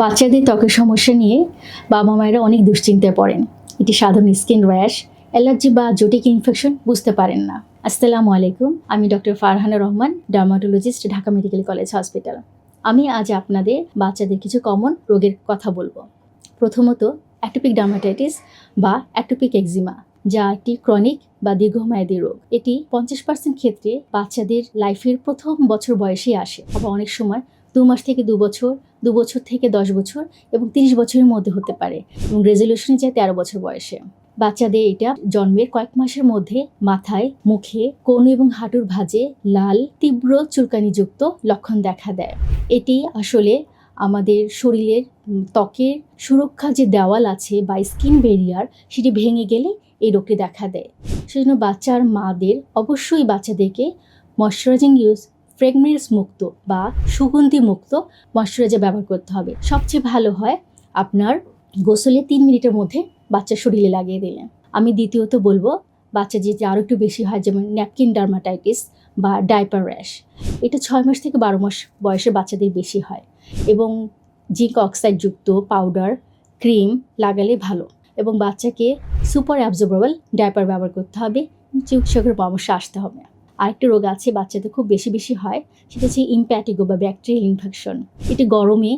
বাচ্চাদের ত্বকের সমস্যা নিয়ে বাবা মায়েরা অনেক দুশ্চিন্তায় পড়েন। এটি সাধারণ স্কিন র্যাশ, অ্যালার্জি বা জটিক ইনফেকশন বুঝতে পারেন না। আসসালামু আলাইকুম, আমি doctor Farhana Rahman, dermatologist, Dhaka medical college hospital. আমি আজ আপনাদের বাচ্চাদের কিছু কমন রোগের কথা বলবো। প্রথমত, অ্যাটোপিক ডার্মাটাইটিস বা অ্যাটোপিক একজিমা, যা একটি ক্রনিক বা দীর্ঘমেয়াদী রোগ। এটি 50% ক্ষেত্রে বাচ্চাদের লাইফের প্রথম বছর বয়সেই আসে, আবার অনেক সময় 2 মাস থেকে 2 বছর, 2 বছর থেকে 10 বছর এবং 30 বছরের মধ্যে হতে পারে এবং রেজলিউশনে যায় 13 বছর বয়সে। বাচ্চাদের এটা জন্মের কয়েক মাসের মধ্যে মাথায়, মুখে, কোণ এবং হাঁটুর ভাঁজে লাল তীব্র চুলকানিযুক্ত লক্ষণ দেখা দেয়। এটি আসলে আমাদের শরীরের ত্বকের সুরক্ষা যে দেওয়াল আছে বা স্কিন ব্যারিয়ার, সেটি ভেঙে গেলে এই রোগটি দেখা দেয়। সেজন্য বাচ্চার মাদের অবশ্যই বাচ্চাদেরকে ময়শ্চারাইজিং ফ্রেগনেন্স মুক্ত বা সুগন্ধি মুক্ত ময়শ্চারাইজার ব্যবহার করতে হবে। সবচেয়ে ভালো হয় আপনার গোসলে 3 মিনিটের মধ্যে বাচ্চার শরীরে লাগিয়ে দিলেন। আমি দ্বিতীয়ত বলবো, বাচ্চা যে আরও একটু বেশি হয়, যেমন ন্যাপকিন ডার্মাটাইটিস বা ডাইপার র্যাশ, এটা 6 মাস থেকে 12 মাস বয়সের বাচ্চাদের বেশি হয় এবং জিঙ্ক অক্সাইডযুক্ত পাউডার, ক্রিম লাগালে ভালো এবং বাচ্চাকে সুপার অ্যাবজর্বেবল ডাইপার ব্যবহার করতে হবে, চিকিৎসকের পরামর্শে আসতে হবে। আরেকটা রোগ আছে বাচ্চাদের খুব বেশি হয়, সেটা হচ্ছে ইমপ্যাটিগো বা ব্যাকটেরিয়াল ইনফেকশন। এটি গরমে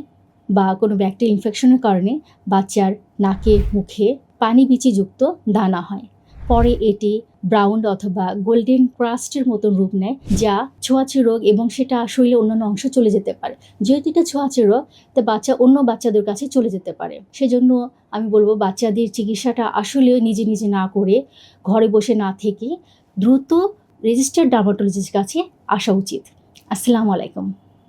বা কোনো ব্যাকটেরিয়াল ইনফেকশনের কারণে বাচ্চার নাকে, মুখে পানি বিচিযুক্ত দানা হয়। পরে এটি ব্রাউন অথবা গোল্ডেন ক্রাস্টের মতন রূপ নেয়, যা ছোঁয়াচে রোগ এবং সেটা শরীরে অন্যান্য অংশ চলে যেতে পারে। যেহেতু এটা ছোঁয়াচে রোগ, তা বাচ্চা অন্য বাচ্চাদের কাছে চলে যেতে পারে। সেজন্য আমি বলবো, বাচ্চাদের চিকিৎসাটা আসলেও নিজে নিজে না করে, ঘরে বসে না থেকে দ্রুত রেজিস্টার্ড ডার্মাটোলজিস্টের কাছে আসা উচিত। আসসালামু আলাইকুম।